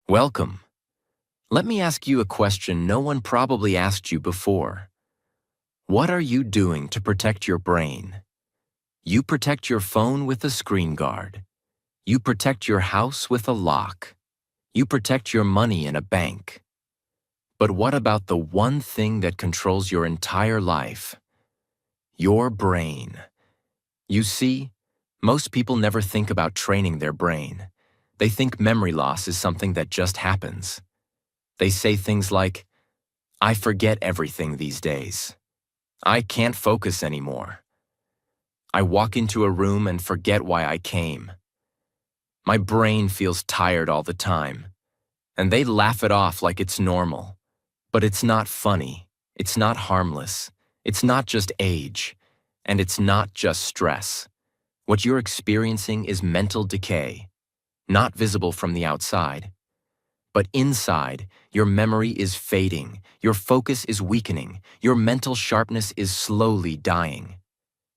Welcome. Let me ask you a question no one probably asked you before. What are you doing to protect your brain? You protect your phone with a screen guard. You protect your house with a lock. You protect your money in a bank. But what about the one thing that controls your entire life? Your brain. You see, most people never think about training their brain. They think memory loss is something that just happens. They say things like, "I forget everything these days. I can't focus anymore. I walk into a room and forget why I came. My brain feels tired all the time." And they laugh it off like it's normal. But it's not funny. It's not harmless. It's not just age. And it's not just stress. What you're experiencing is mental decay, not visible from the outside. But inside, your memory is fading, your focus is weakening, your mental sharpness is slowly dying.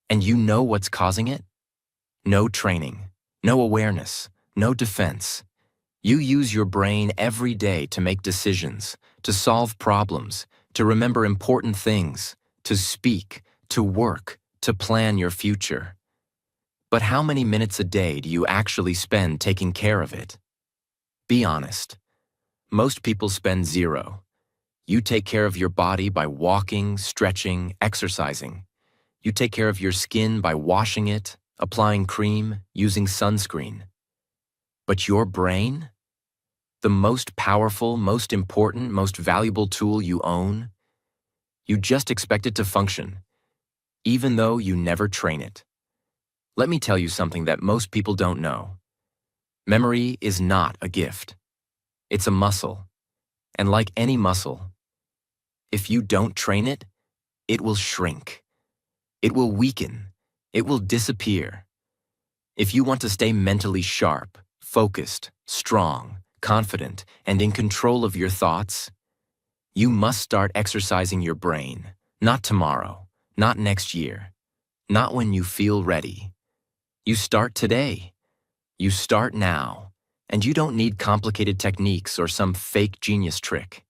And you know what's causing it? No training, no awareness, no defense. You use your brain every day to make decisions, to solve problems, to remember important things, to speak, to work, to plan your future. But how many minutes a day do you actually spend taking care of it? Be honest. Most people spend 0. You take care of your body by walking, stretching, exercising. You take care of your skin by washing it, applying cream, using sunscreen. But your brain? The most powerful, most important, most valuable tool you own? You just expect it to function, even though you never train it. Let me tell you something that most people don't know. Memory is not a gift. It's a muscle. And like any muscle, if you don't train it, it will shrink. It will weaken. It will disappear. If you want to stay mentally sharp, focused, strong, confident, and in control of your thoughts, you must start exercising your brain, not tomorrow, not next year, not when you feel ready. You start today. You start now, and you don't need complicated techniques or some fake genius trick.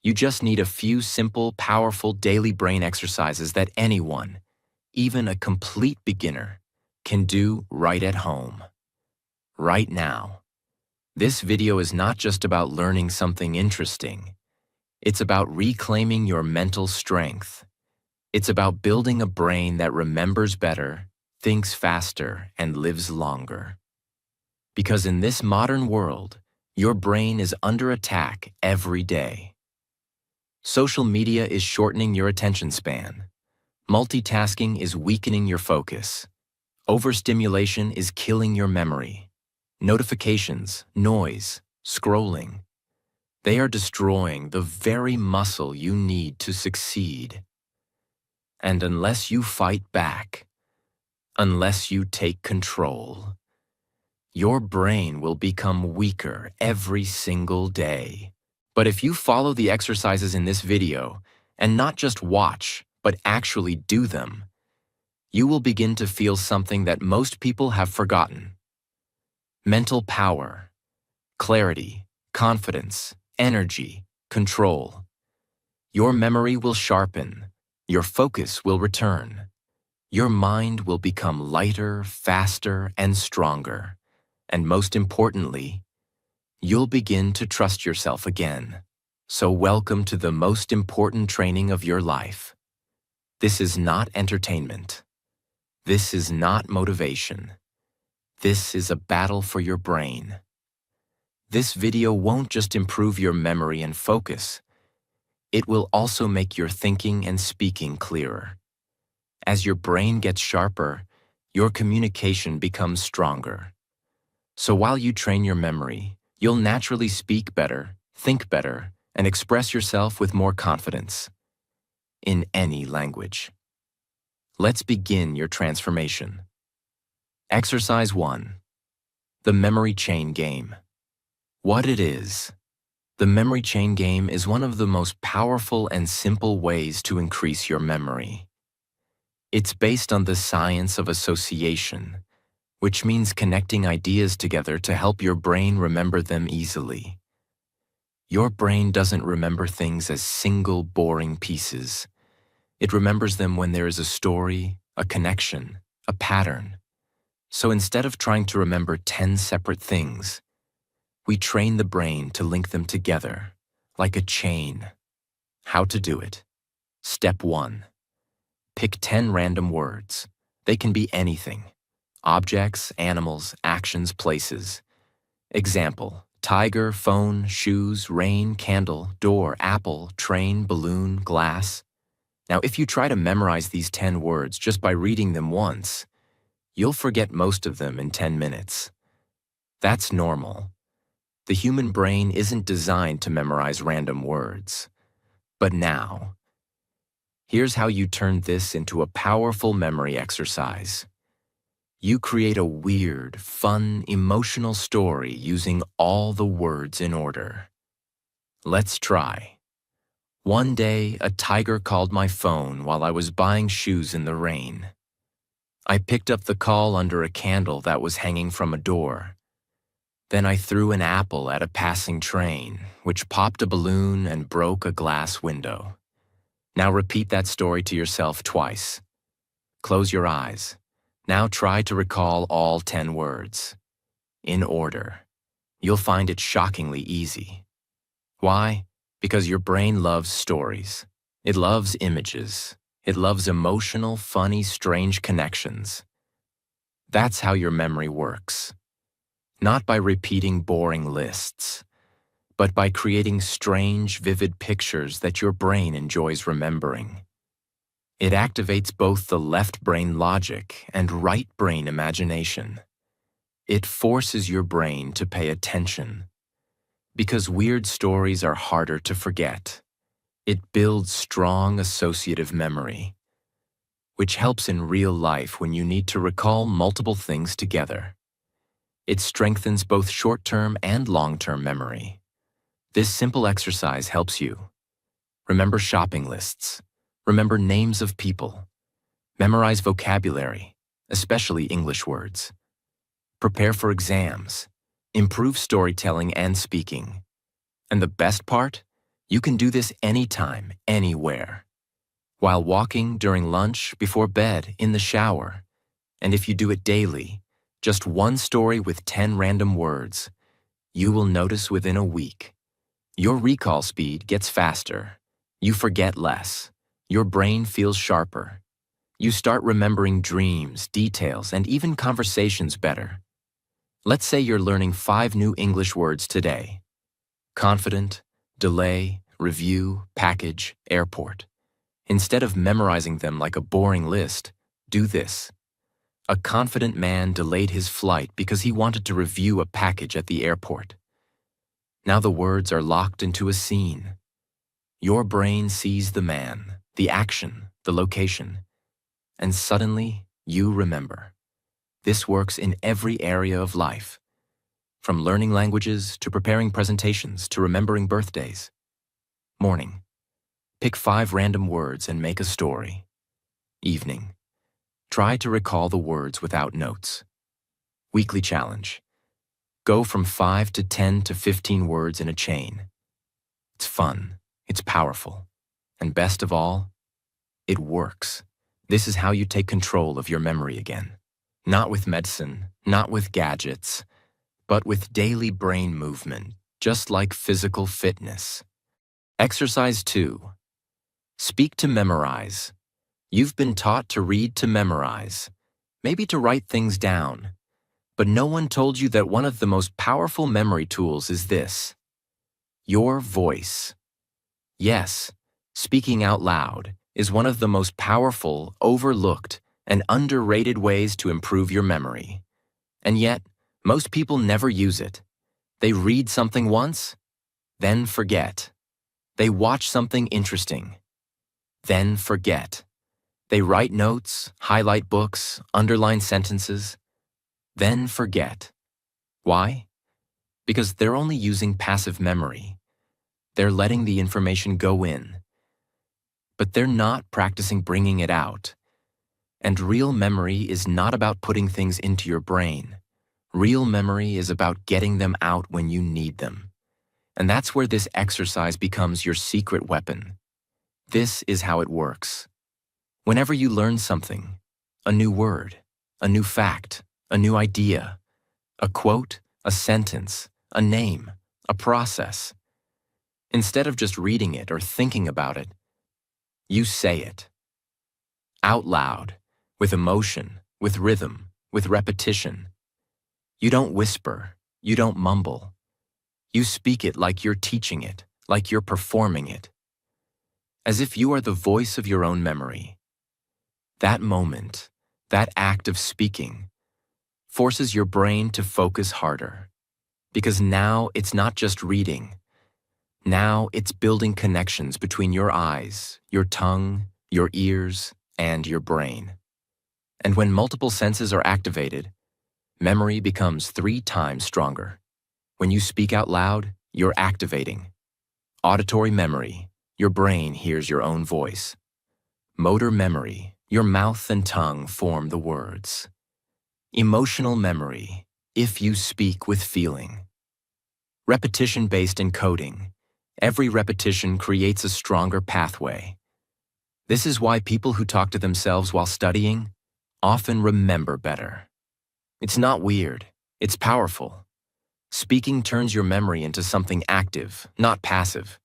You just need a few simple, powerful daily brain exercises that anyone, even a complete beginner, can do right at home, right now. This video is not just about learning something interesting. It's about reclaiming your mental strength. It's about building a brain that remembers better, thinks faster, and lives longer. Because in this modern world, your brain is under attack every day. Social media is shortening your attention span. Multitasking is weakening your focus. Overstimulation is killing your memory. Notifications, noise, scrolling. They are destroying the very muscle you need to succeed. And unless you fight back, unless you take control, your brain will become weaker every single day. But if you follow the exercises in this video, and not just watch, but actually do them, you will begin to feel something that most people have forgotten. Mental power, clarity, confidence, energy, control. Your memory will sharpen, your focus will return. Your mind will become lighter, faster, and stronger. And most importantly, you'll begin to trust yourself again. So welcome to the most important training of your life. This is not entertainment. This is not motivation. This is a battle for your brain. This video won't just improve your memory and focus. It will also make your thinking and speaking clearer. As your brain gets sharper, your communication becomes stronger. So while you train your memory, you'll naturally speak better, think better, and express yourself with more confidence in any language. Let's begin your transformation. Exercise 1. The memory chain game. What it is. The memory chain game is one of the most powerful and simple ways to increase your memory. It's based on the science of association, which means connecting ideas together to help your brain remember them easily. Your brain doesn't remember things as single, boring pieces. It remembers them when there is a story, a connection, a pattern. So instead of trying to remember 10 separate things, we train the brain to link them together, like a chain. How to do it? Step 1. Pick 10 random words. They can be anything. Objects, animals, actions, places. Example: tiger, phone, shoes, rain, candle, door, apple, train, balloon, glass. Now, if you try to memorize these 10 words just by reading them once, you'll forget most of them in 10 minutes. That's normal. The human brain isn't designed to memorize random words. But now, here's how you turn this into a powerful memory exercise. You create a weird, fun, emotional story using all the words in order. Let's try. One day, a tiger called my phone while I was buying shoes in the rain. I picked up the call under a candle that was hanging from a door. Then I threw an apple at a passing train, which popped a balloon and broke a glass window. Now repeat that story to yourself twice. Close your eyes. Now try to recall all 10 words. In order. You'll find it shockingly easy. Why? Because your brain loves stories. It loves images. It loves emotional, funny, strange connections. That's how your memory works. Not by repeating boring lists, but by creating strange, vivid pictures that your brain enjoys remembering. It activates both the left brain logic and right brain imagination. It forces your brain to pay attention. Because weird stories are harder to forget, it builds strong associative memory, which helps in real life when you need to recall multiple things together. It strengthens both short-term and long-term memory. This simple exercise helps you remember shopping lists, remember names of people, memorize vocabulary, especially English words, prepare for exams, improve storytelling and speaking. And the best part? You can do this anytime, anywhere. While walking, during lunch, before bed, in the shower. And if you do it daily, just one story with 10 random words, you will notice within a week. Your recall speed gets faster. You forget less. Your brain feels sharper. You start remembering dreams, details, and even conversations better. Let's say you're learning 5 new English words today. Confident, delay, review, package, airport. Instead of memorizing them like a boring list, do this. A confident man delayed his flight because he wanted to review a package at the airport. Now the words are locked into a scene. Your brain sees the man, the action, the location, and suddenly you remember. This works in every area of life, from learning languages to preparing presentations to remembering birthdays. Morning. Pick 5 random words and make a story. Evening. Try to recall the words without notes. Weekly challenge. Go from 5 to 10 to 15 words in a chain. It's fun, it's powerful, and best of all, it works. This is how you take control of your memory again. Not with medicine, not with gadgets, but with daily brain movement, just like physical fitness. Exercise 2. Speak to memorize. You've been taught to read to memorize, maybe to write things down. But no one told you that one of the most powerful memory tools is this: your voice. Yes, speaking out loud is one of the most powerful, overlooked, and underrated ways to improve your memory. And yet, most people never use it. They read something once, then forget. They watch something interesting, then forget. They write notes, highlight books, underline sentences, then forget. Why? Because they're only using passive memory. They're letting the information go in, but they're not practicing bringing it out. And real memory is not about putting things into your brain. Real memory is about getting them out when you need them. And that's where this exercise becomes your secret weapon. This is how it works. Whenever you learn something, a new word, a new fact, a new idea, a quote, a sentence, a name, a process, instead of just reading it or thinking about it, you say it. Out loud, with emotion, with rhythm, with repetition. You don't whisper, you don't mumble. You speak it like you're teaching it, like you're performing it. As if you are the voice of your own memory. That moment, that act of speaking, forces your brain to focus harder. Because now it's not just reading. Now it's building connections between your eyes, your tongue, your ears, and your brain. And when multiple senses are activated, memory becomes 3 times stronger. When you speak out loud, you're activating. Auditory memory, your brain hears your own voice. Motor memory, your mouth and tongue form the words. Emotional memory, if you speak with feeling. Repetition-based encoding, every repetition creates a stronger pathway. This is why people who talk to themselves while studying often remember better. It's not weird, it's powerful. Speaking turns your memory into something active, not passive.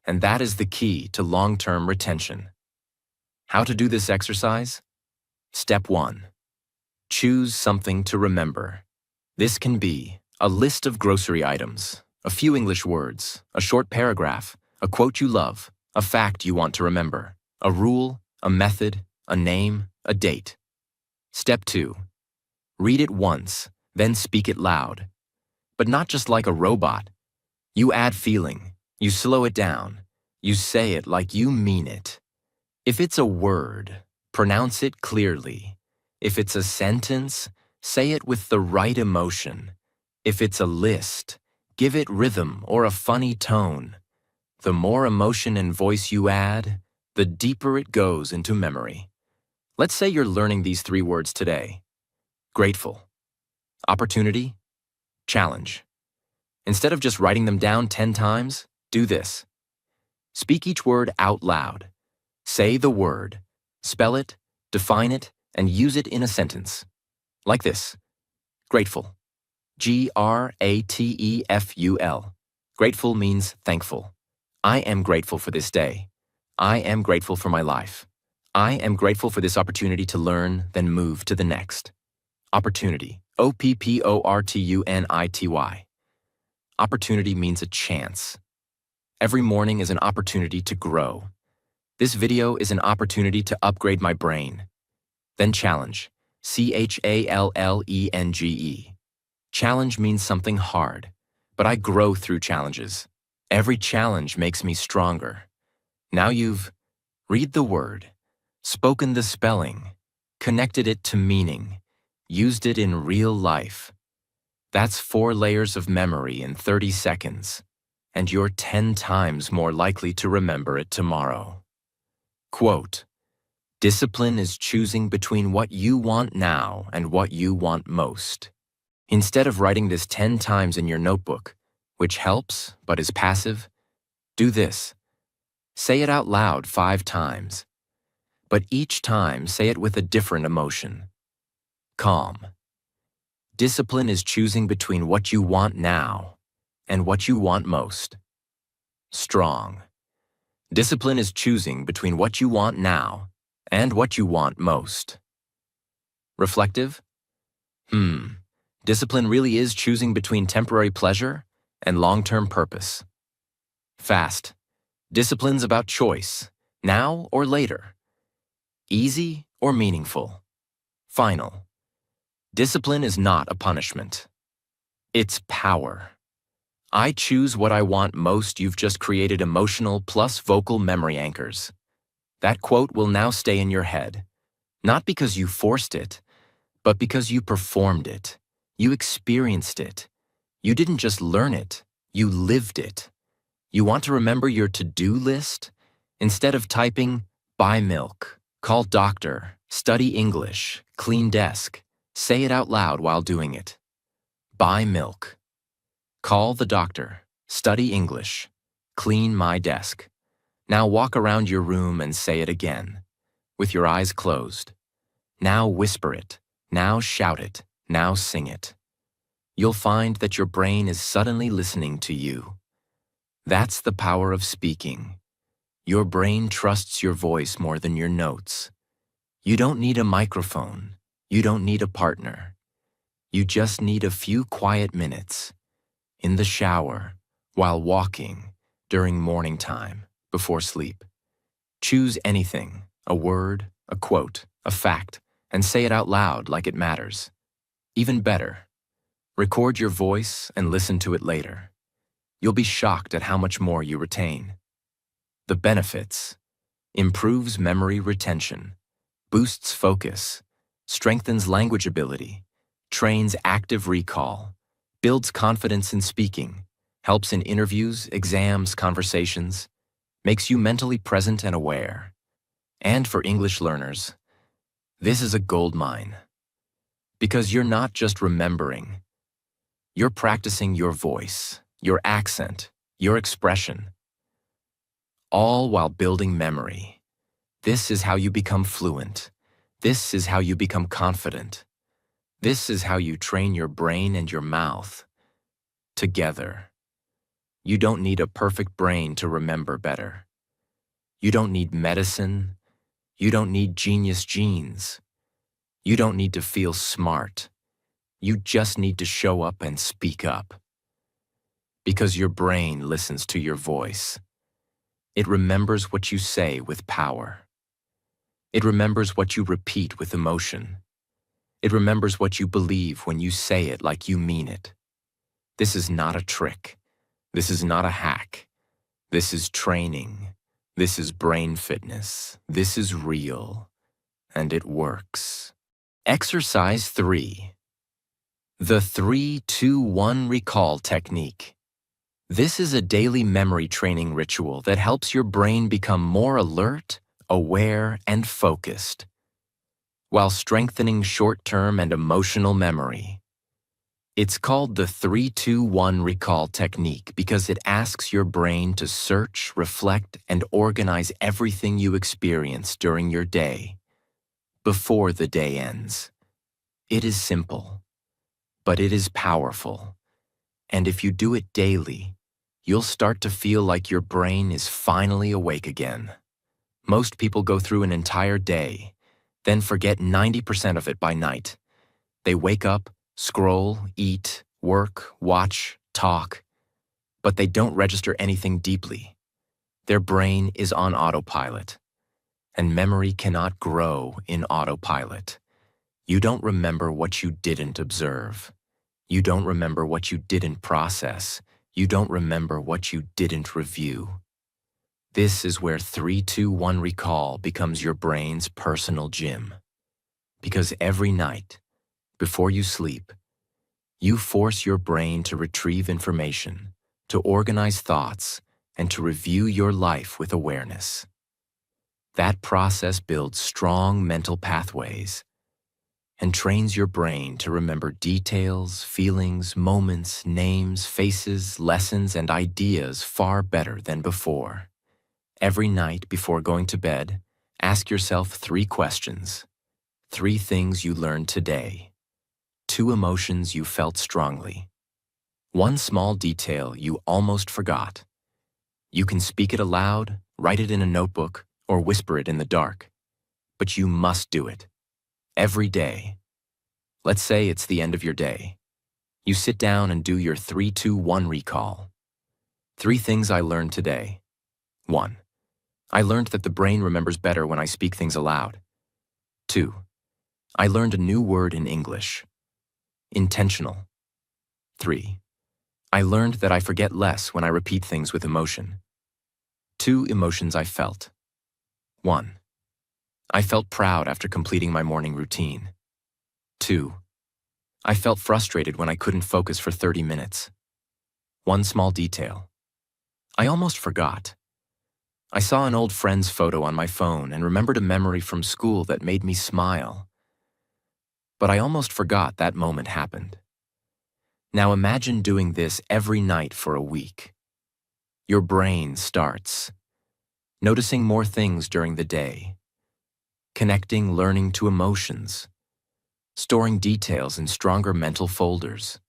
And that is the key to long-term retention. How to do this exercise? Step 1. Choose something to remember. This can be a list of grocery items, a few English words, a short paragraph, a quote you love, a fact you want to remember, a rule, a method, a name, a date. Step 2. Read it once, then speak it loud. But not just like a robot. You add feeling. You slow it down. You say it like you mean it. If it's a word, pronounce it clearly. If it's a sentence, say it with the right emotion. If it's a list, give it rhythm or a funny tone. The more emotion and voice you add, the deeper it goes into memory. Let's say you're learning these 3 words today. Grateful. Opportunity. Challenge. Instead of just writing them down 10 times, do this. Speak each word out loud. Say the word, spell it, define it, and use it in a sentence. Like this. Grateful. Grateful. Grateful means thankful. I am grateful for this day. I am grateful for my life. I am grateful for this opportunity to learn, then move to the next. Opportunity. Opportunity. Opportunity means a chance. Every morning is an opportunity to grow. This video is an opportunity to upgrade my brain. Then challenge. Challenge. Challenge means something hard, but I grow through challenges. Every challenge makes me stronger. Now you've read the word, spoken the spelling, connected it to meaning, used it in real life. That's 4 layers of memory in 30 seconds, and you're 10 times more likely to remember it tomorrow. Quote, discipline is choosing between what you want now and what you want most. Instead of writing this 10 times in your notebook, which helps but is passive, do this. Say it out loud 5 times, but each time say it with a different emotion. Calm. Discipline is choosing between what you want now and what you want most. Strong. Discipline is choosing between what you want now and what you want most. Reflective? Discipline really is choosing between temporary pleasure and long-term purpose. Fast. Discipline's about choice, now or later. Easy or meaningful. Final. Discipline is not a punishment. It's power. I choose what I want most. You've just created emotional plus vocal memory anchors. That quote will now stay in your head, not because you forced it, but because you performed it. You experienced it. You didn't just learn it, you lived it. You want to remember your to-do list? Instead of typing, buy milk, call doctor, study English, clean desk, say it out loud while doing it. Buy milk. Call the doctor, Study English. Clean my desk. Now walk around your room and say it again, with your eyes closed. Now whisper it. Now shout it. Now sing it. You'll find that your brain is suddenly listening to you. That's the power of speaking. Your brain trusts your voice more than your notes. You don't need a microphone. You don't need a partner. You just need a few quiet minutes. In the shower, while walking, during morning time, before sleep. Choose anything, a word, a quote, a fact, and say it out loud like it matters. Even better, record your voice and listen to it later. You'll be shocked at how much more you retain. The benefits: improves memory retention, boosts focus, strengthens language ability, trains active recall, builds confidence in speaking, helps in interviews, exams, conversations, makes you mentally present and aware. And for English learners, this is a gold mine. Because you're not just remembering, you're practicing your voice, your accent, your expression, all while building memory. This is how you become fluent. This is how you become confident. This is how you train your brain and your mouth together. You don't need a perfect brain to remember better. You don't need medicine. You don't need genius genes. You don't need to feel smart. You just need to show up and speak up. Because your brain listens to your voice. It remembers what you say with power. It remembers what you repeat with emotion. It remembers what you believe when you say it like you mean it. This is not a trick. This is not a hack. This is training. This is brain fitness. This is real. And it works. Exercise 3. The 3-2-1 recall technique. This is a daily memory training ritual that helps your brain become more alert, aware, and focused, while strengthening short-term and emotional memory. It's called the 3-2-1 recall technique because it asks your brain to search, reflect, and organize everything you experience during your day, before the day ends. It is simple, but it is powerful. And if you do it daily, you'll start to feel like your brain is finally awake again. Most people go through an entire day, then forget 90% of it by night. They wake up, scroll, eat, work, watch, talk, but they don't register anything deeply. Their brain is on autopilot, and memory cannot grow in autopilot. You don't remember what you didn't observe. You don't remember what you didn't process. You don't remember what you didn't review. This is where 3-2-1 recall becomes your brain's personal gym. Because every night, before you sleep, you force your brain to retrieve information, to organize thoughts, and to review your life with awareness. That process builds strong mental pathways and trains your brain to remember details, feelings, moments, names, faces, lessons, and ideas far better than before. Every night before going to bed, ask yourself 3 questions. 3 things you learned today. 2 emotions you felt strongly. 1 small detail you almost forgot. You can speak it aloud, write it in a notebook, or whisper it in the dark. But you must do it. Every day. Let's say it's the end of your day. You sit down and do your 3-2-1 recall. 3 things I learned today. 1. I learned that the brain remembers better when I speak things aloud. 2. I learned a new word in English. Intentional. 3. I learned that I forget less when I repeat things with emotion. 2 emotions I felt. 1. I felt proud after completing my morning routine. 2. I felt frustrated when I couldn't focus for 30 minutes. 1 small detail. I almost forgot. I saw an old friend's photo on my phone and remembered a memory from school that made me smile. But I almost forgot that moment happened. Now imagine doing this every night for a week. Your brain starts noticing more things during the day, connecting learning to emotions, storing details in stronger mental folders,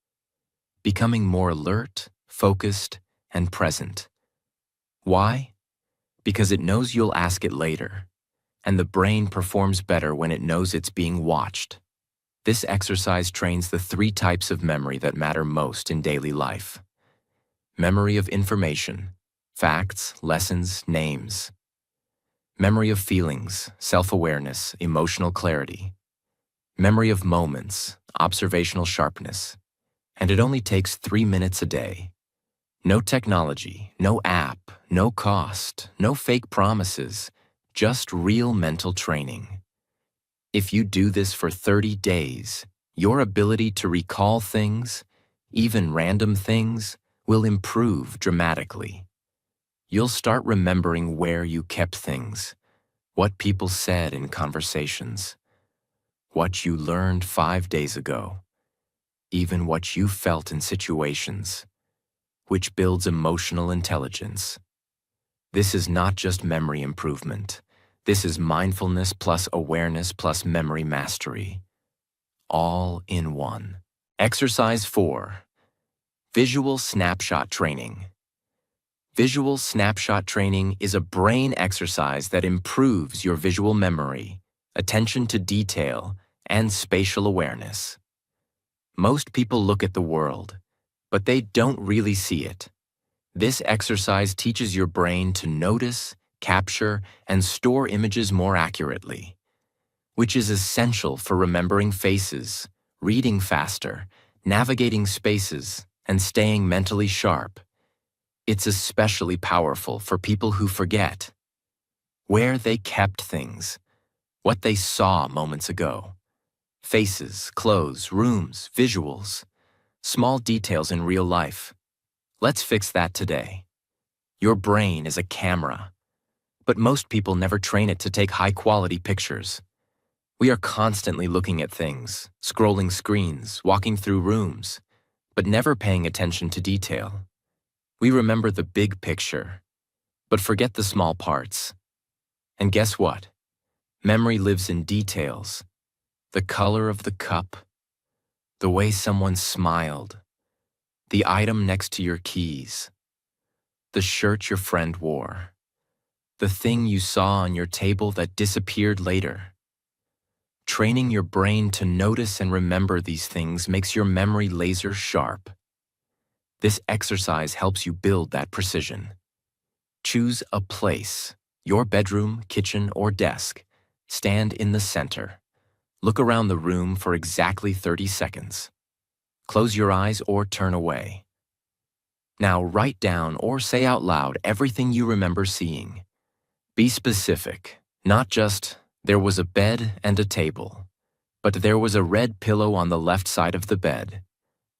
becoming more alert, focused, and present. Why? Because it knows you'll ask it later, and the brain performs better when it knows it's being watched. This exercise trains the 3 types of memory that matter most in daily life. Memory of information, facts, lessons, names. Memory of feelings, self-awareness, emotional clarity. Memory of moments, observational sharpness. And it only takes 3 minutes a day. No technology, no app, no cost, no fake promises, just real mental training. If you do this for 30 days, your ability to recall things, even random things, will improve dramatically. You'll start remembering where you kept things, what people said in conversations, what you learned 5 days ago, even what you felt in situations, which builds emotional intelligence. This is not just memory improvement. This is mindfulness plus awareness plus memory mastery, all in one. Exercise 4. Visual snapshot training. Visual snapshot training is a brain exercise that improves your visual memory, attention to detail, and spatial awareness. Most people look at the world, but they don't really see it. This exercise teaches your brain to notice, capture, and store images more accurately, which is essential for remembering faces, reading faster, navigating spaces, and staying mentally sharp. It's especially powerful for people who forget where they kept things, what they saw moments ago. Faces, clothes, rooms, visuals, small details in real life. Let's fix that today. Your brain is a camera, but most people never train it to take high-quality pictures. We are constantly looking at things, scrolling screens, walking through rooms, but never paying attention to detail. We remember the big picture, but forget the small parts. And guess what? Memory lives in details. The color of the cup, the way someone smiled, the item next to your keys, the shirt your friend wore, the thing you saw on your table that disappeared later. Training your brain to notice and remember these things makes your memory laser sharp. This exercise helps you build that precision. Choose a place, your bedroom, kitchen, or desk. Stand in the center. Look around the room for exactly 30 seconds. Close your eyes or turn away. Now write down or say out loud everything you remember seeing. Be specific, not just, there was a bed and a table, but there was a red pillow on the left side of the bed,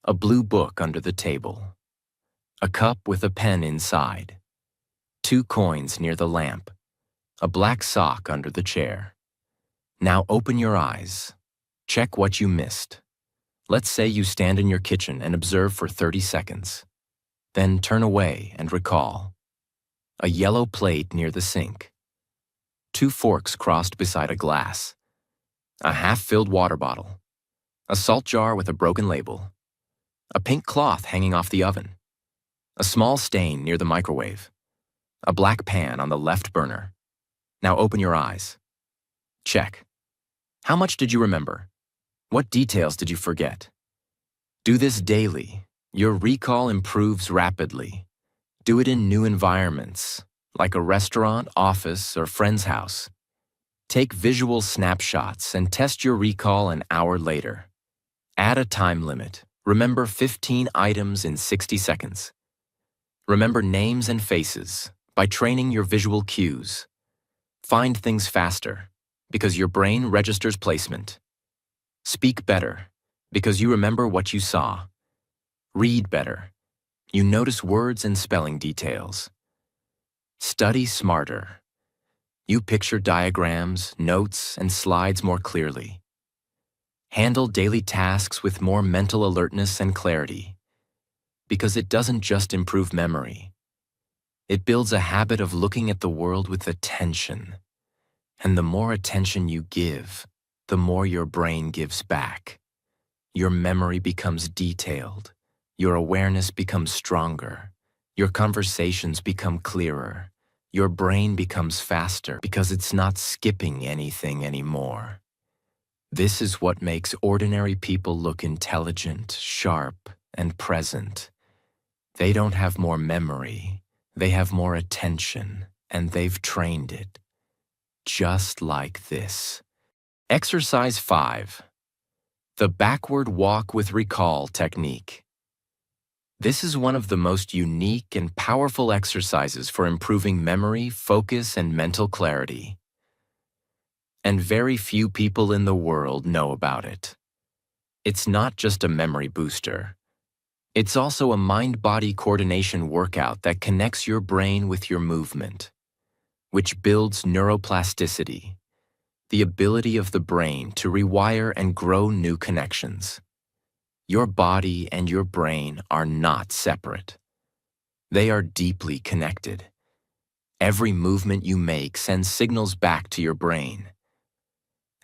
a blue book under the table, a cup with a pen inside, 2 coins near the lamp, a black sock under the chair. Now open your eyes. Check what you missed. Let's say you stand in your kitchen and observe for 30 seconds. Then turn away and recall. A yellow plate near the sink. 2 forks crossed beside a glass. A half-filled water bottle. A salt jar with a broken label. A pink cloth hanging off the oven. A small stain near the microwave. A black pan on the left burner. Now open your eyes. Check. How much did you remember? What details did you forget? Do this daily. Your recall improves rapidly. Do it in new environments, like a restaurant, office, or friend's house. Take visual snapshots and test your recall an hour later. Add a time limit. Remember 15 items in 60 seconds. Remember names and faces by training your visual cues. Find things faster, because your brain registers placement. Speak better, because you remember what you saw. Read better. You notice words and spelling details. Study smarter. You picture diagrams, notes, and slides more clearly. Handle daily tasks with more mental alertness and clarity, because it doesn't just improve memory. It builds a habit of looking at the world with attention. And the more attention you give, the more your brain gives back. Your memory becomes detailed. Your awareness becomes stronger. Your conversations become clearer. Your brain becomes faster because it's not skipping anything anymore. This is what makes ordinary people look intelligent, sharp, and present. They don't have more memory. They have more attention, and they've trained it. Just like this. Exercise 5. The backward walk with recall technique. This is one of the most unique and powerful exercises for improving memory, focus, and mental clarity. And very few people in the world know about it. It's not just a memory booster. It's also a mind-body coordination workout that connects your brain with your movement, which builds neuroplasticity, the ability of the brain to rewire and grow new connections. Your body and your brain are not separate. They are deeply connected. Every movement you make sends signals back to your brain.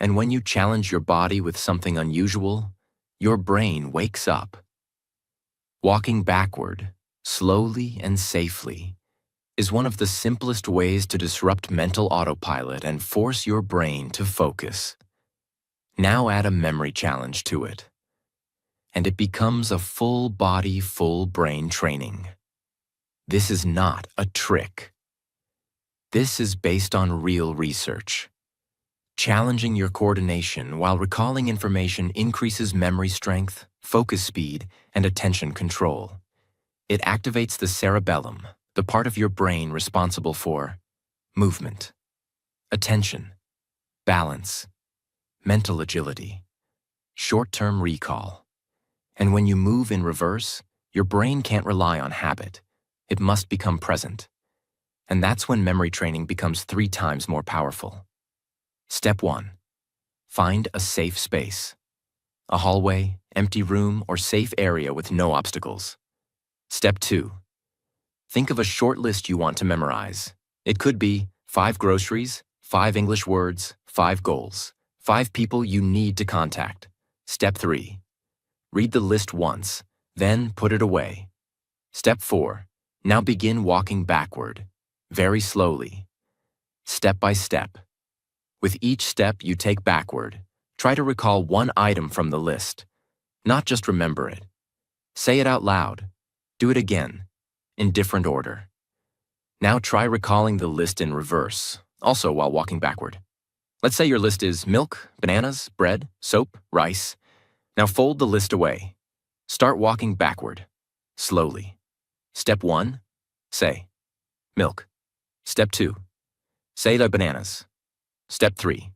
And when you challenge your body with something unusual, your brain wakes up. Walking backward, slowly and safely, is one of the simplest ways to disrupt mental autopilot and force your brain to focus. Now add a memory challenge to it, and it becomes a full body, full brain training. This is not a trick. This is based on real research. Challenging your coordination while recalling information increases memory strength, focus speed, and attention control. It activates the cerebellum, the part of your brain responsible for movement, attention, balance, mental agility, short-term recall. And when you move in reverse, your brain can't rely on habit. It must become present. And that's when memory training becomes 3 times more powerful. Step 1. Find a safe space. A hallway, empty room, or safe area with no obstacles. Step 2. Think of a short list you want to memorize. It could be 5 groceries, 5 English words, 5 goals, 5 people you need to contact. Step 3. Read the list once, then put it away. Step 4. Now begin walking backward, very slowly, step by step. With each step you take backward, try to recall one item from the list, not just remember it. Say it out loud. Do it again, in different order. Now try recalling the list in reverse, also while walking backward. Let's say your list is milk, bananas, bread, soap, rice. Now fold the list away. Start walking backward, slowly. Step 1, say, milk. Step 2, say the bananas. Step 3,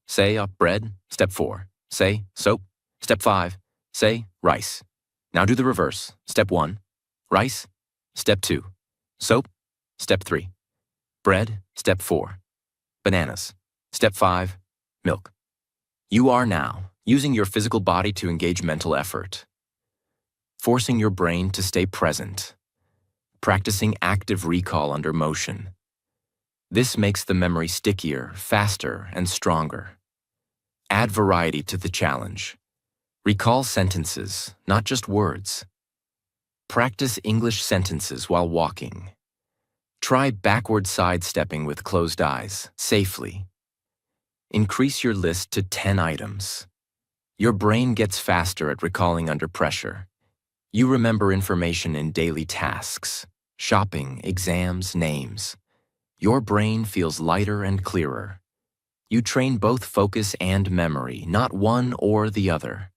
say bread. Step 4, say soap. Step 5, say rice. Now do the reverse. Step 1, rice. Step 2, soap. Step 3, bread. Step 4, bananas. Step 5, milk. You are now using your physical body to engage mental effort, forcing your brain to stay present, practicing active recall under motion. This makes the memory stickier, faster, and stronger. Add variety to the challenge. Recall sentences, not just words. Practice English sentences while walking. Try backward sidestepping with closed eyes, safely. Increase your list to 10 items. Your brain gets faster at recalling under pressure. You remember information in daily tasks, shopping, exams, names. Your brain feels lighter and clearer. You train both focus and memory, not one or the other.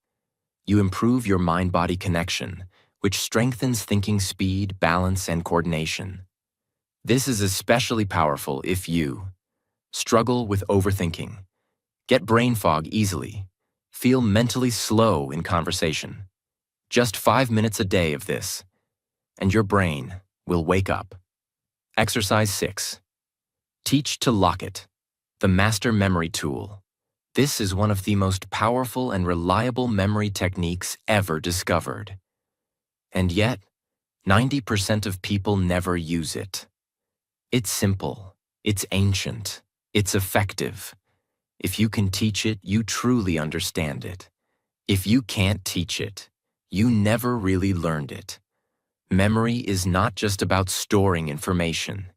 You improve your mind-body connection, which strengthens thinking speed, balance, and coordination. This is especially powerful if you struggle with overthinking, get brain fog easily, feel mentally slow in conversation. Just 5 minutes a day of this, and your brain will wake up. Exercise 6. Teach to lock it, the master memory tool. This is one of the most powerful and reliable memory techniques ever discovered. And yet, 90% of people never use it. It's simple, it's ancient, it's effective. If you can teach it, you truly understand it. If you can't teach it, you never really learned it. Memory is not just about storing information.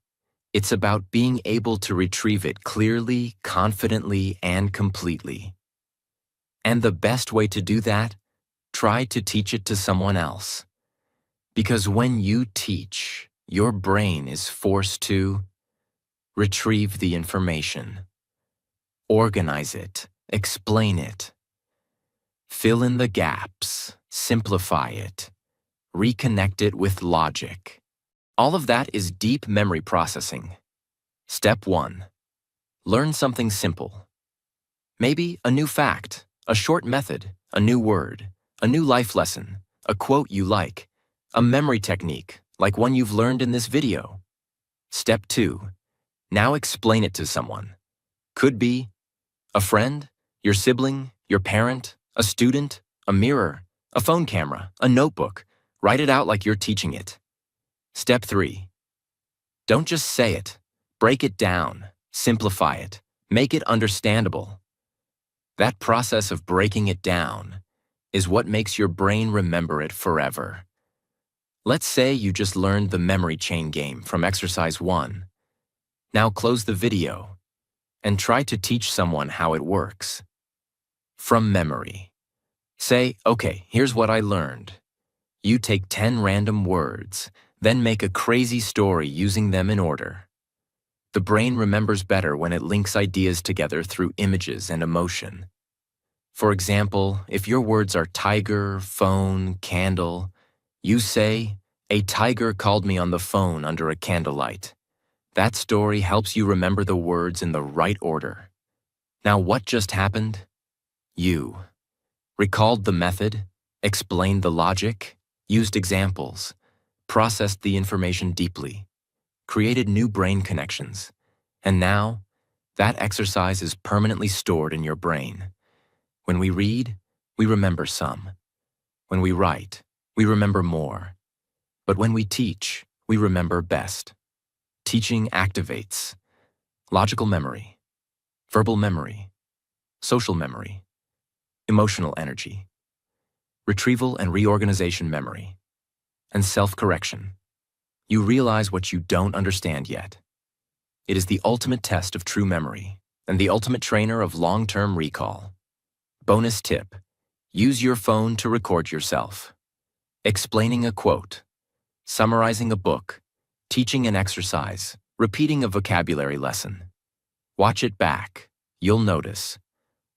It's about being able to retrieve it clearly, confidently, and completely. And the best way to do that? Try to teach it to someone else. Because when you teach, your brain is forced to retrieve the information, organize it, explain it, fill in the gaps, simplify it, reconnect it with logic. All of that is deep memory processing. Step 1. Learn something simple. Maybe a new fact, a short method, a new word, a new life lesson, a quote you like, a memory technique like one you've learned in this video. Step 2. Now explain it to someone. Could be a friend, your sibling, your parent, a student, a mirror, a phone camera, a notebook. Write it out like you're teaching it. Step 3. Don't just say it. Break it down, simplify it, make it understandable. That process of breaking it down is what makes your brain remember it forever. Let's say you just learned the memory chain game from exercise 1. Now close the video and try to teach someone how it works. From memory. Say, okay, here's what I learned. You take 10 random words, then make a crazy story using them in order. The brain remembers better when it links ideas together through images and emotion. For example, if your words are tiger, phone, candle, you say, a tiger called me on the phone under a candlelight. That story helps you remember the words in the right order. Now what just happened? You recalled the method, explained the logic, used examples, processed the information deeply, created new brain connections, and now that exercise is permanently stored in your brain. When we read, we remember some. When we write, we remember more. But when we teach, we remember best. Teaching activates logical memory, verbal memory, social memory, emotional energy, retrieval and reorganization memory, and self-correction. You realize what you don't understand yet. It is the ultimate test of true memory and the ultimate trainer of long-term recall. Bonus tip: use your phone to record yourself. Explaining a quote, summarizing a book, teaching an exercise, repeating a vocabulary lesson. Watch it back. You'll notice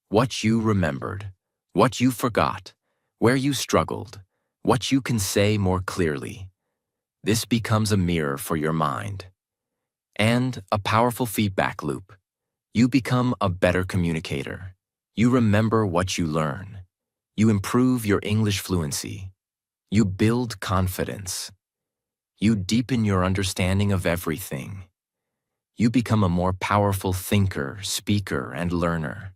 what you remembered, what you forgot, where you struggled, what you can say more clearly. This becomes a mirror for your mind. And a powerful feedback loop. You become a better communicator. You remember what you learn. You improve your English fluency. You build confidence. You deepen your understanding of everything. You become a more powerful thinker, speaker, and learner.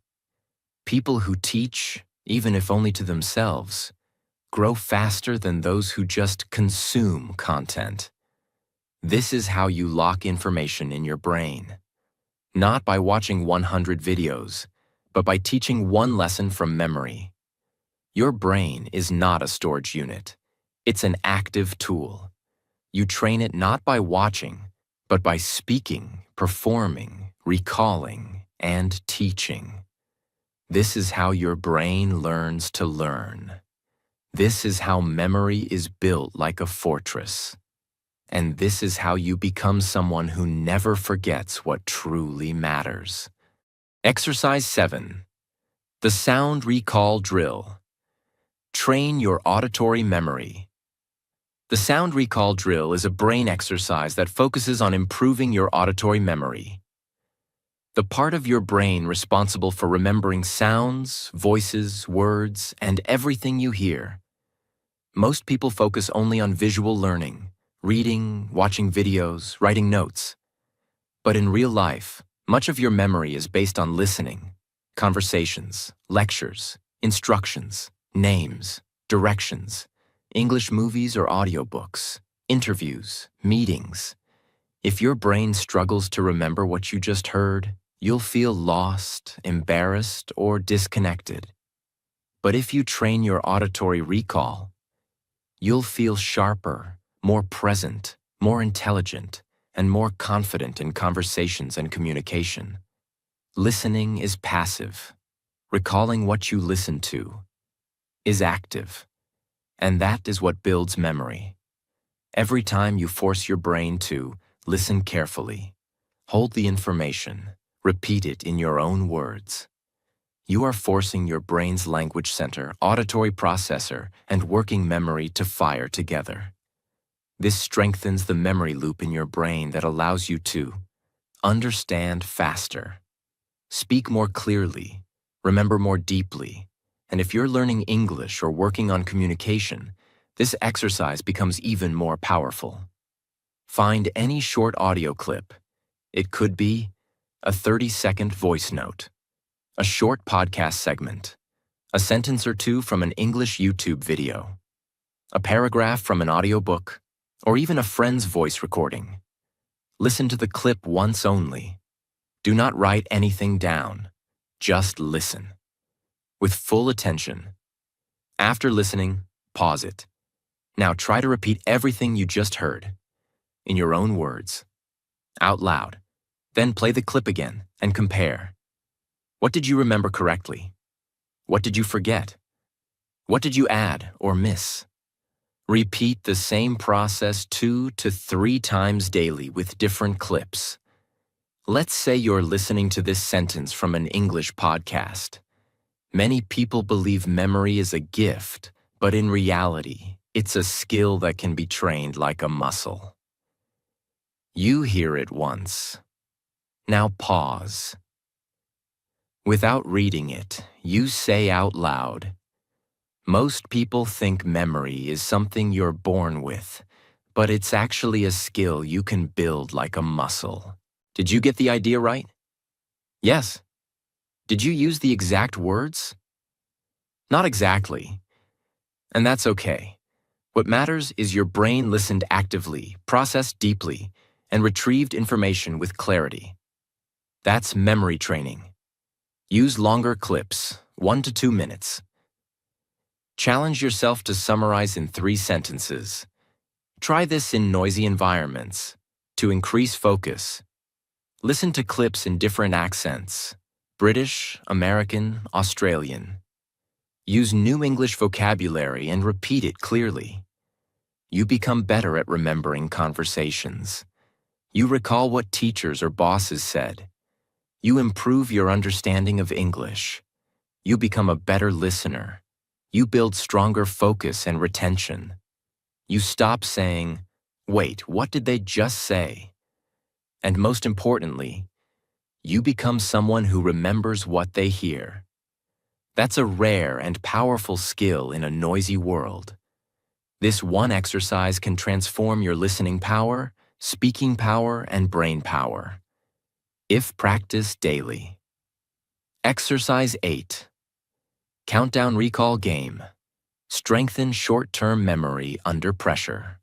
People who teach, even if only to themselves, grow faster than those who just consume content. This is how you lock information in your brain. Not by watching 100 videos, but by teaching one lesson from memory. Your brain is not a storage unit. It's an active tool. You train it not by watching, but by speaking, performing, recalling, and teaching. This is how your brain learns to learn. This is how memory is built like a fortress. And this is how you become someone who never forgets what truly matters. Exercise 7. The Sound Recall Drill. Train your auditory memory. The Sound Recall Drill is a brain exercise that focuses on improving your auditory memory. The part of your brain responsible for remembering sounds, voices, words, and everything you hear. Most people focus only on visual learning, reading, watching videos, writing notes. But in real life, much of your memory is based on listening, conversations, lectures, instructions, names, directions, English movies or audiobooks, interviews, meetings. If your brain struggles to remember what you just heard, you'll feel lost, embarrassed, or disconnected. But if you train your auditory recall, you'll feel sharper, more present, more intelligent, and more confident in conversations and communication. Listening is passive. Recalling what you listen to is active. And that is what builds memory. Every time you force your brain to listen carefully, hold the information, repeat it in your own words, you are forcing your brain's language center, auditory processor, and working memory to fire together. This strengthens the memory loop in your brain that allows you to understand faster, speak more clearly, remember more deeply, and if you're learning English or working on communication, this exercise becomes even more powerful. Find any short audio clip. It could be a 30-second voice note, a short podcast segment, a sentence or two from an English YouTube video, a paragraph from an audiobook, or even a friend's voice recording. Listen to the clip once only. Do not write anything down. Just listen. With full attention. After listening, pause it. Now try to repeat everything you just heard, in your own words, out loud. Then play the clip again and compare. What did you remember correctly? What did you forget? What did you add or miss? Repeat the same process 2 to 3 times daily with different clips. Let's say you're listening to this sentence from an English podcast. Many people believe memory is a gift, but in reality, it's a skill that can be trained like a muscle. You hear it once. Now pause. Without reading it, you say out loud, "Most people think memory is something you're born with, but it's actually a skill you can build like a muscle." Did you get the idea right? Yes. Did you use the exact words? Not exactly. And that's okay. What matters is your brain listened actively, processed deeply, and retrieved information with clarity. That's memory training. Use longer clips, 1 to 2 minutes. Challenge yourself to summarize in 3 sentences. Try this in noisy environments to increase focus. Listen to clips in different accents: British, American, Australian. Use new English vocabulary and repeat it clearly. You become better at remembering conversations. You recall what teachers or bosses said. You improve your understanding of English. You become a better listener. You build stronger focus and retention. You stop saying, "Wait, what did they just say?" And most importantly, you become someone who remembers what they hear. That's a rare and powerful skill in a noisy world. This one exercise can transform your listening power, speaking power, and brain power, if practiced daily. Exercise 8. Countdown Recall Game. Strengthen short-term memory under pressure.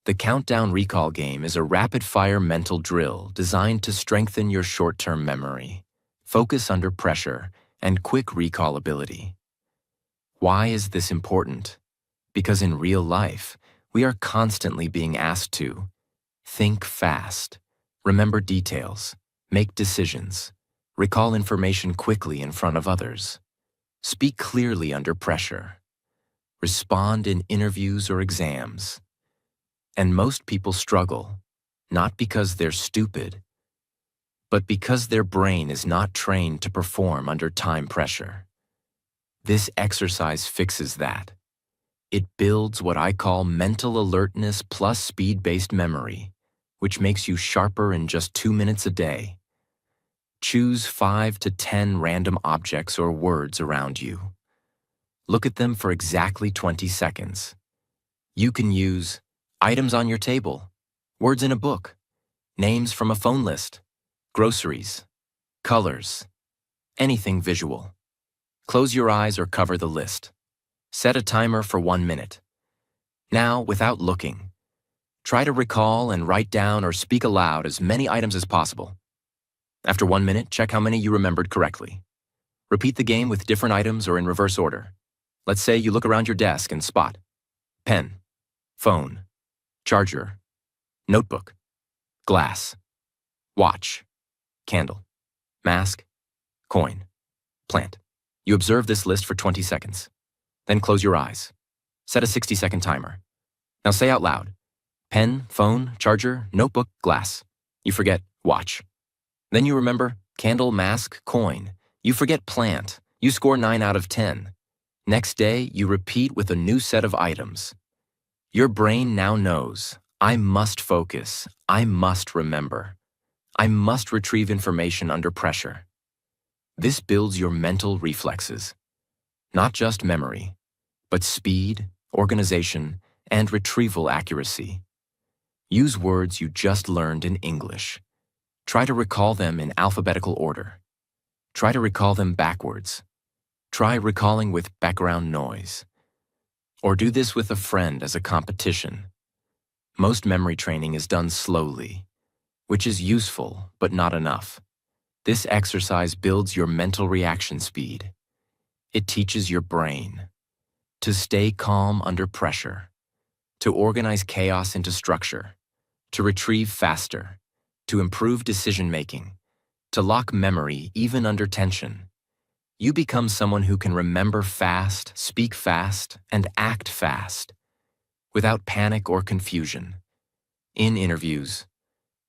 The Countdown Recall Game is a rapid-fire mental drill designed to strengthen your short-term memory, focus under pressure, and quick recall ability. Why is this important? Because in real life, we are constantly being asked to think fast, remember details, make decisions, recall information quickly in front of others, speak clearly under pressure, respond in interviews or exams. And most people struggle, not because they're stupid, but because their brain is not trained to perform under time pressure. This exercise fixes that. It builds what I call mental alertness plus speed-based memory, which makes you sharper in just 2 minutes a day. Choose 5 to 10 random objects or words around you. Look at them for exactly 20 seconds. You can use items on your table, words in a book, names from a phone list, groceries, colors, anything visual. Close your eyes or cover the list. Set a timer for 1 minute. Now, without looking, Try to recall and write down or speak aloud as many items as possible. After 1 minute, check how many you remembered correctly. Repeat the game with different items or in reverse order. Let's say you look around your desk and spot pen, phone, charger, notebook, glass, watch, candle, mask, coin, plant. You observe this list for 20 seconds. Then close your eyes. Set a 60-second timer. Now say out loud, pen, phone, charger, notebook, glass. You forget watch. Then you remember candle, mask, coin. You forget plant. You score 9 out of 10. Next day, you repeat with a new set of items. Your brain now knows, I must focus. I must remember. I must retrieve information under pressure. This builds your mental reflexes. Not just memory, but speed, organization, and retrieval accuracy. Use words you just learned in English. Try to recall them in alphabetical order. Try to recall them backwards. Try recalling with background noise. Or do this with a friend as a competition. Most memory training is done slowly, which is useful but not enough. This exercise builds your mental reaction speed. It teaches your brain to stay calm under pressure, to organize chaos into structure, to retrieve faster, to improve decision-making, to lock memory even under tension. You become someone who can remember fast, speak fast, and act fast, without panic or confusion. In interviews,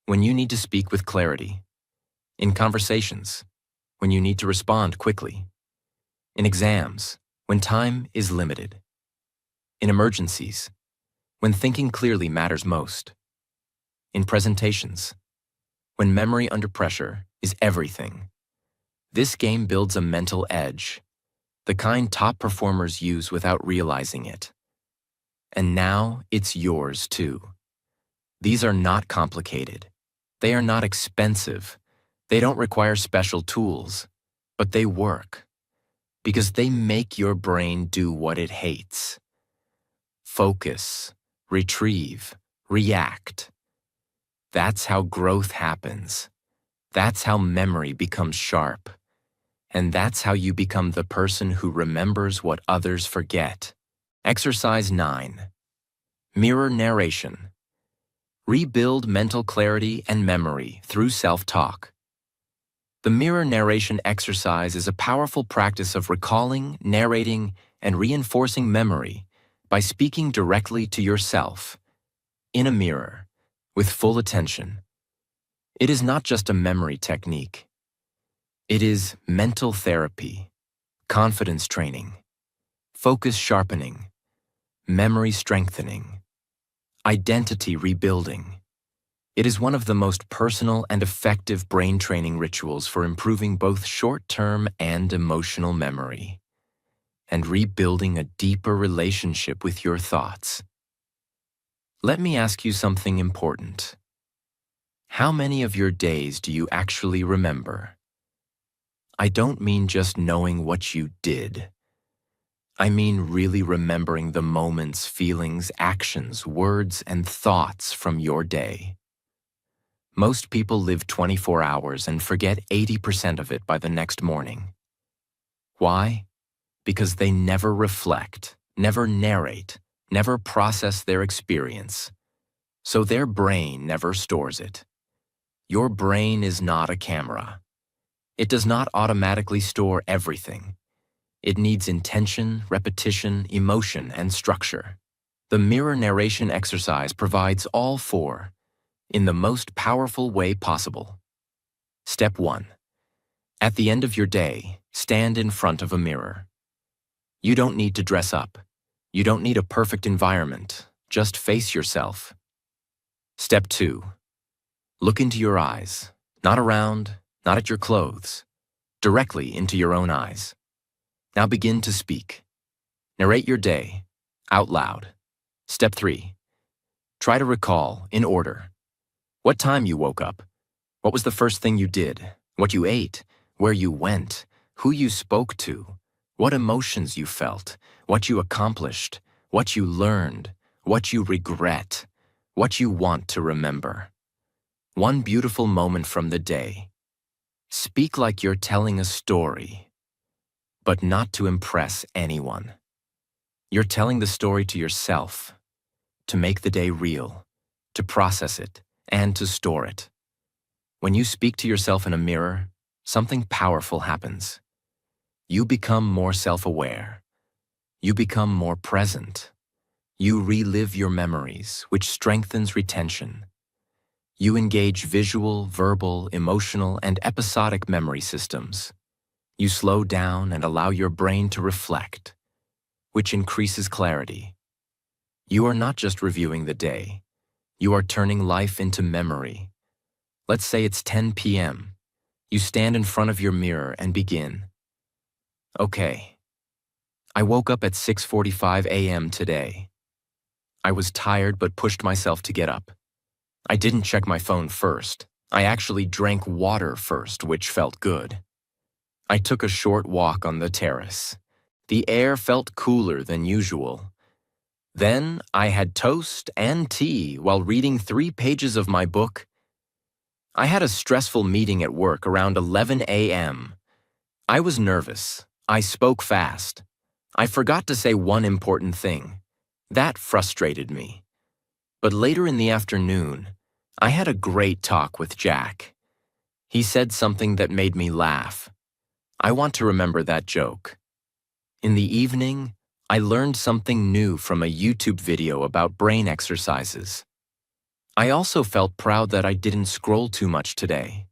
when you need to speak with clarity. In conversations, when you need to respond quickly. In exams, when time is limited. In emergencies, when thinking clearly matters most. In presentations, when memory under pressure is everything. This game builds a mental edge, the kind top performers use without realizing it. And now it's yours too. These are not complicated. They are not expensive. They don't require special tools, but they work because they make your brain do what it hates. Focus, retrieve, react. That's how growth happens. That's how memory becomes sharp. And that's how you become the person who remembers what others forget. Exercise 9. Mirror narration. Rebuild mental clarity and memory through self-talk. The mirror narration exercise is a powerful practice of recalling, narrating, and reinforcing memory by speaking directly to yourself, in a mirror, with full attention. It is not just a memory technique. It is mental therapy, confidence training, focus sharpening, memory strengthening, identity rebuilding. It is one of the most personal and effective brain training rituals for improving both short-term and emotional memory, and rebuilding a deeper relationship with your thoughts. Let me ask you something important. How many of your days do you actually remember? I don't mean just knowing what you did. I mean really remembering the moments, feelings, actions, words, and thoughts from your day. Most people live 24 hours and forget 80% of it by the next morning. Why? Because they never reflect, never narrate, never process their experience. So their brain never stores it. Your brain is not a camera. It does not automatically store everything. It needs intention, repetition, emotion, and structure. The mirror narration exercise provides all four in the most powerful way possible. Step 1. At the end of your day, stand in front of a mirror. You don't need to dress up. You don't need a perfect environment. Just face yourself. Step 2. Look into your eyes, not around, not at your clothes, directly into your own eyes. Now begin to speak. Narrate your day, out loud. Step 3. Try to recall, in order, what time you woke up, what was the first thing you did, what you ate, where you went, who you spoke to, what emotions you felt, what you accomplished, what you learned, what you regret, What you want to remember. One beautiful moment from the day. Speak like you're telling a story, but not to impress anyone. You're telling the story to yourself, to make the day real, to process it, and to store it. When you speak to yourself in a mirror, something powerful happens. You become more self-aware. You become more present. You relive your memories, which strengthens retention. You engage visual, verbal, emotional, and episodic memory systems. You slow down and allow your brain to reflect, which increases clarity. You are not just reviewing the day. You are turning life into memory. Let's say it's 10 p.m. You stand in front of your mirror and begin. Okay. I woke up at 6:45 a.m. today. I was tired but pushed myself to get up. I didn't check my phone first. I actually drank water first, which felt good. I took a short walk on the terrace. The air felt cooler than usual. Then I had toast and tea while reading 3 pages of my book. I had a stressful meeting at work around 11 a.m. I was nervous. I spoke fast. I forgot to say one important thing. That frustrated me. But later in the afternoon, I had a great talk with Jack. He said something that made me laugh. I want to remember that joke. In the evening, I learned something new from a YouTube video about brain exercises. I also felt proud that I didn't scroll too much today.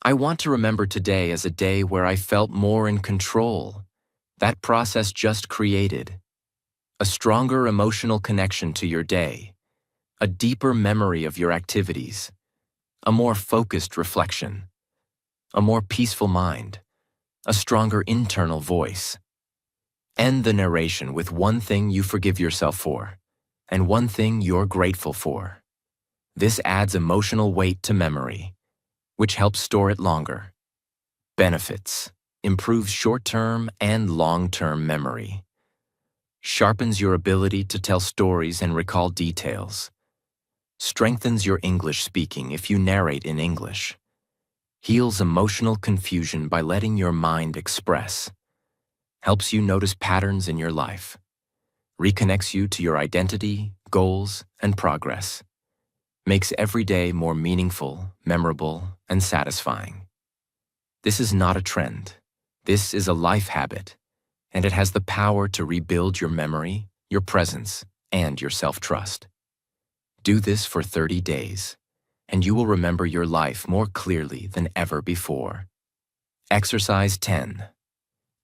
I want to remember today as a day where I felt more in control. That process just created a stronger emotional connection to your day, a deeper memory of your activities, a more focused reflection, a more peaceful mind, a stronger internal voice. End the narration with one thing you forgive yourself for, and one thing you're grateful for. This adds emotional weight to memory, which helps store it longer. Benefits: improves short-term and long-term memory. Sharpens your ability to tell stories and recall details. Strengthens your English speaking if you narrate in English. Heals emotional confusion by letting your mind express. Helps you notice patterns in your life. Reconnects you to your identity, goals, and progress. Makes every day more meaningful, memorable, and satisfying. This is not a trend. This is a life habit, and it has the power to rebuild your memory, your presence, and your self-trust. Do this for 30 days, and you will remember your life more clearly than ever before. Exercise 10.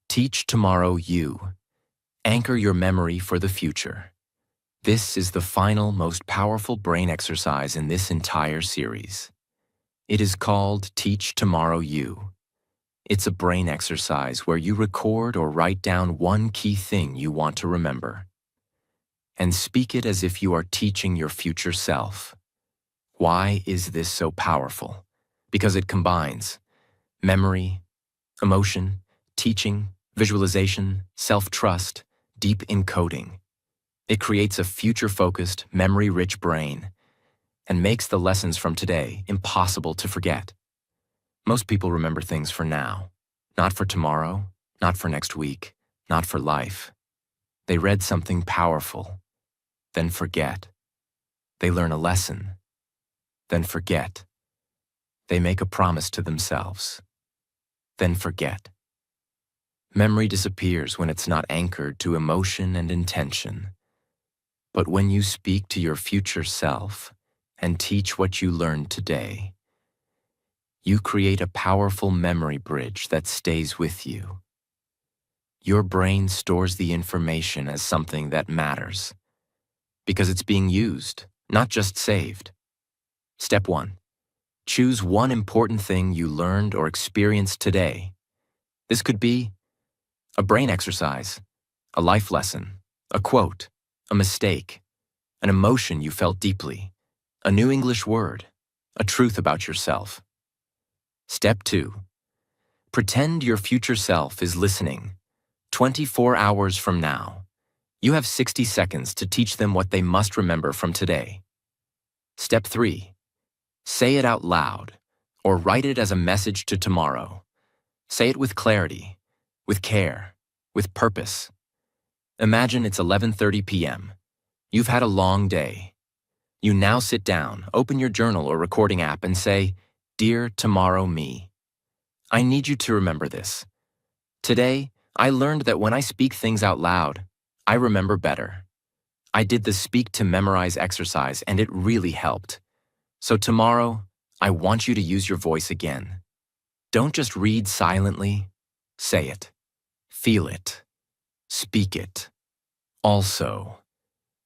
Teach tomorrow you. Anchor your memory for the future. This is the final, most powerful brain exercise in this entire series. It is called Teach Tomorrow You. It's a brain exercise where you record or write down one key thing you want to remember, and speak it as if you are teaching your future self. Why is this so powerful? Because it combines memory, emotion, teaching, visualization, self-trust, deep encoding. It creates a future-focused, memory-rich brain and makes the lessons from today impossible to forget. Most people remember things for now, not for tomorrow, not for next week, not for life. They read something powerful, then forget. They learn a lesson, then forget. They make a promise to themselves, then forget. Memory disappears when it's not anchored to emotion and intention. But when you speak to your future self and teach what you learned today, you create a powerful memory bridge that stays with you. Your brain stores the information as something that matters because it's being used, not just saved. Step 1. Choose one important thing you learned or experienced today. This could be a brain exercise, a life lesson, a quote, a mistake, an emotion you felt deeply, a new English word, a truth about yourself. Step 2. Pretend your future self is listening. 24 hours from now, you have 60 seconds to teach them what they must remember from today. Step 3. Say it out loud, or write it as a message to tomorrow. Say it with clarity, with care, with purpose. Imagine it's 11:30 p.m. You've had a long day. You now sit down, open your journal or recording app and say, "Dear tomorrow me, I need you to remember this. Today, I learned that when I speak things out loud, I remember better. I did the speak to memorize exercise and it really helped. So tomorrow, I want you to use your voice again. Don't just read silently. Say it. Feel it. Speak it. Also,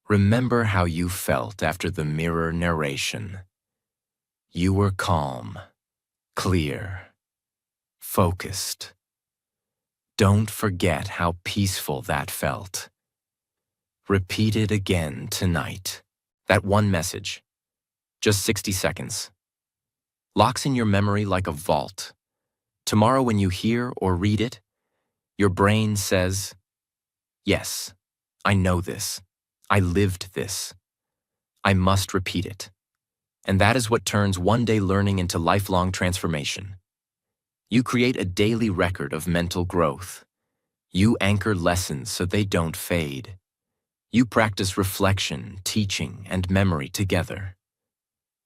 remember how you felt after the mirror narration. You were calm, clear, focused. Don't forget how peaceful that felt. Repeat it again tonight. That one message, just 60 seconds, locks in your memory like a vault. Tomorrow when you hear or read it, your brain says, "Yes, I know this. I lived this. I must repeat it." And that is what turns one-day learning into lifelong transformation. You create a daily record of mental growth. You anchor lessons so they don't fade. You practice reflection, teaching, and memory together.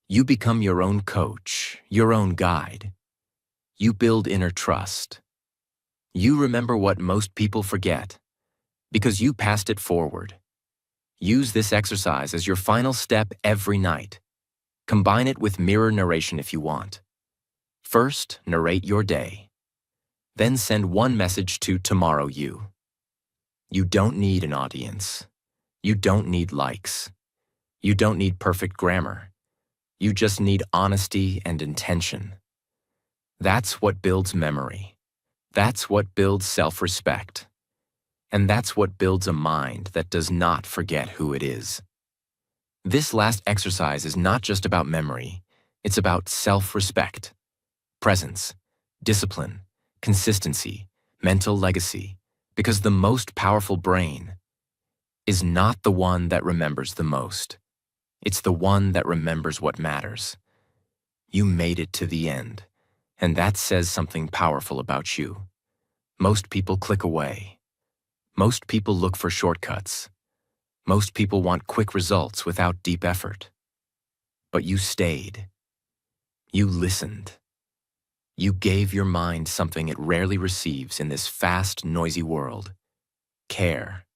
You become your own coach, your own guide. You build inner trust. You remember what most people forget, because you passed it forward. Use this exercise as your final step every night. Combine it with mirror narration if you want. First, narrate your day. Then send one message to tomorrow you. You don't need an audience. You don't need likes. You don't need perfect grammar. You just need honesty and intention. That's what builds memory. That's what builds self-respect. And that's what builds a mind that does not forget who it is. This last exercise is not just about memory. It's about self-respect, presence, discipline, consistency, mental legacy, because the most powerful brain is not the one that remembers the most. It's the one that remembers what matters. You made it to the end, and that says something powerful about you. Most people click away. Most people look for shortcuts. Most people want quick results without deep effort. But you stayed. You listened. You gave your mind something it rarely receives in this fast, noisy world: care.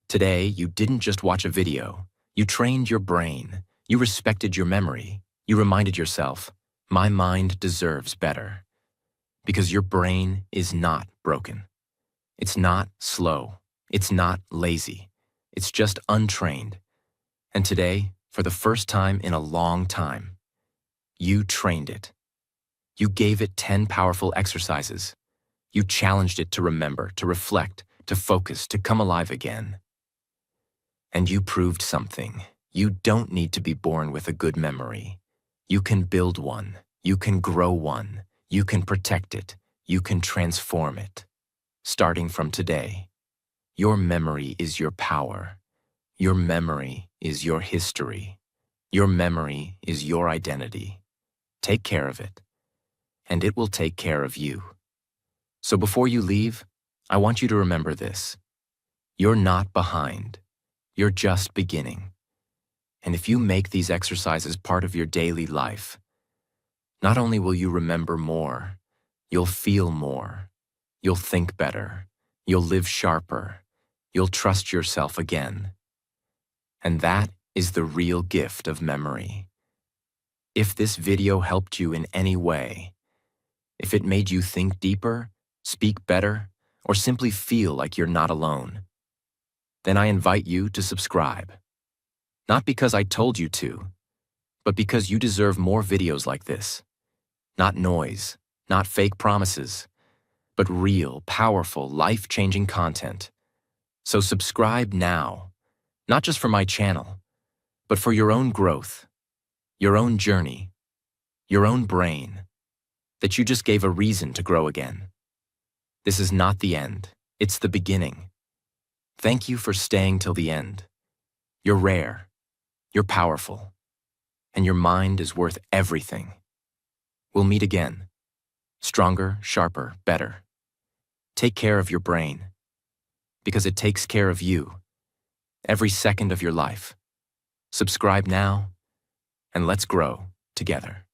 Today, you didn't just watch a video. You trained your brain. You respected your memory. You reminded yourself, my mind deserves better. Because your brain is not broken. It's not slow. It's not lazy. It's just untrained. And today, for the first time in a long time, you trained it. You gave it 10 powerful exercises. You challenged it to remember, to reflect, to focus, to come alive again. And you proved something. You don't need to be born with a good memory. You can build one. You can grow one. You can protect it. You can transform it. Starting from today, your memory is your power. Your memory is your history. Your memory is your identity. Take care of it, and it will take care of you. So before you leave, I want you to remember this. You're not behind. You're just beginning. And if you make these exercises part of your daily life, not only will you remember more, you'll feel more, you'll think better, you'll live sharper, you'll trust yourself again. And that is the real gift of memory. If this video helped you in any way, if it made you think deeper, speak better, or simply feel like you're not alone, then I invite you to subscribe. Not because I told you to, but because you deserve more videos like this. Not noise, not fake promises, but real, powerful, life-changing content. So subscribe now, not just for my channel, but for your own growth, your own journey, your own brain, that you just gave a reason to grow again. This is not the end, it's the beginning. Thank you for staying till the end. You're rare, you're powerful, and your mind is worth everything. We'll meet again. Stronger, sharper, better. Take care of your brain, because it takes care of you every second of your life. Subscribe now, and let's grow together.